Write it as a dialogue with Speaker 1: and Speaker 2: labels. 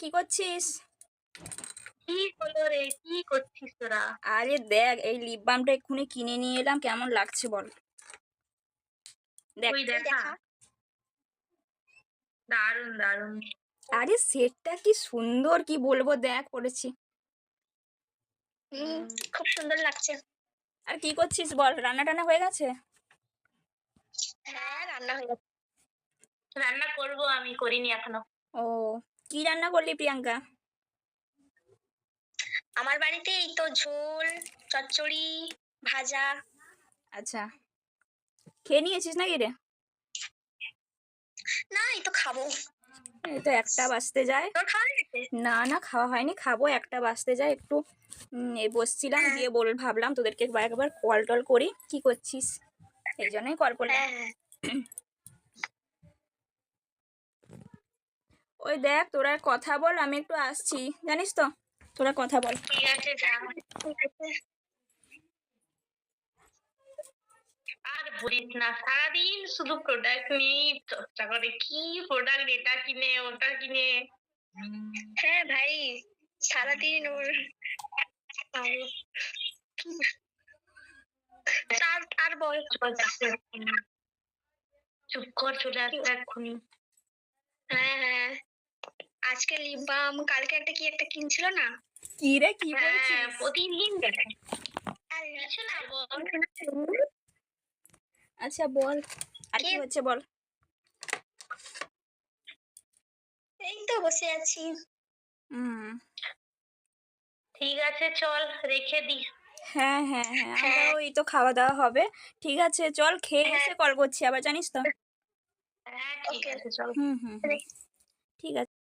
Speaker 1: কি করছিস?
Speaker 2: কি হলো রে? কি করছিস তোরা?
Speaker 1: আরে দেখ, এই লিপ বামটা এক্ষুনি কিনে নিয়ে এলাম, কেমন লাগছে বল? দেখ।
Speaker 2: ওই দেখা, দারুন দারুন।
Speaker 1: আরে সেটটা কি সুন্দর, কি বলবো, দেখ পড়েছি।
Speaker 2: খুব সুন্দর লাগছে।
Speaker 1: আর কি করছিস বল? রান্না টান্না হয়ে গেছে?
Speaker 2: হ্যাঁ, রান্না হয়ে গেছে। রান্না করব, আমি করিনি এখনো।
Speaker 1: ও, কি রান্না করলি প্রিয়াঙ্কা?
Speaker 2: আমার বাড়িতে এই তো ঝোল, চচ্চড়ি, ভাজা।
Speaker 1: আচ্ছা, খেয়ে নিয়েছিস নাকি রে?
Speaker 2: না, এই তো খাবো।
Speaker 1: এই তো 1টা বাজতে যায়।
Speaker 2: তোর খাওয়া হয়ে গেছে?
Speaker 1: না না, খাওয়া হয়নি, খাবো, 1টা বাজতে যায় একটু। এই বসছিলাম,
Speaker 2: হ্যাঁ
Speaker 1: দিয়ে ভাবলাম তোদেরকে একবার কল টল করি, কি করছিস, এই জন্যই কল করলাম।
Speaker 2: হ্যাঁ হ্যাঁ।
Speaker 1: ওই দেখ, তোরা কথা বল, আমি একটু আসছি, জানিস তো, তোরা কথা বল।
Speaker 2: ঠিক আছে, যা। ঠিক আছে। আর বলিস না, সারাদিন শুধু প্রোডাক্ট নিয়েই চর্চা করে, কি প্রোডাক্ট এটা কিনে ওটা কিনে। হ্যাঁ ভাই, সারাদিন ওর আর আর আর বল। চুপ কর, চলে আসবে এক্ষুনি। হ্যাঁ হ্যাঁ, আজকে লিপ বাম, কালকে একটা কি একটা কিনছিল না?
Speaker 1: কি রে, কি
Speaker 2: হ্যাঁ,
Speaker 1: বলছিস?
Speaker 2: প্রতিদিন দেখে। কিছু না, বল।
Speaker 1: আচ্ছা বল, আর
Speaker 2: কি?
Speaker 1: কি হচ্ছে বল।
Speaker 2: এই তো বসে আছি।
Speaker 1: হুম।
Speaker 2: ঠিক আছে, চল রেখে দি।
Speaker 1: হ্যাঁ হ্যাঁ হ্যাঁ,
Speaker 2: হ্যাঁ
Speaker 1: আমরাও এই তো খাওয়া দাওয়া হবে। ঠিক আছে, চল, খেয়ে
Speaker 2: হ্যাঁ
Speaker 1: এসে কল করছি আবার, জানিস তো।
Speaker 2: হ্যাঁ, ঠিক আছে, চল।
Speaker 1: হুম হুম হুম, ঠিক আছে।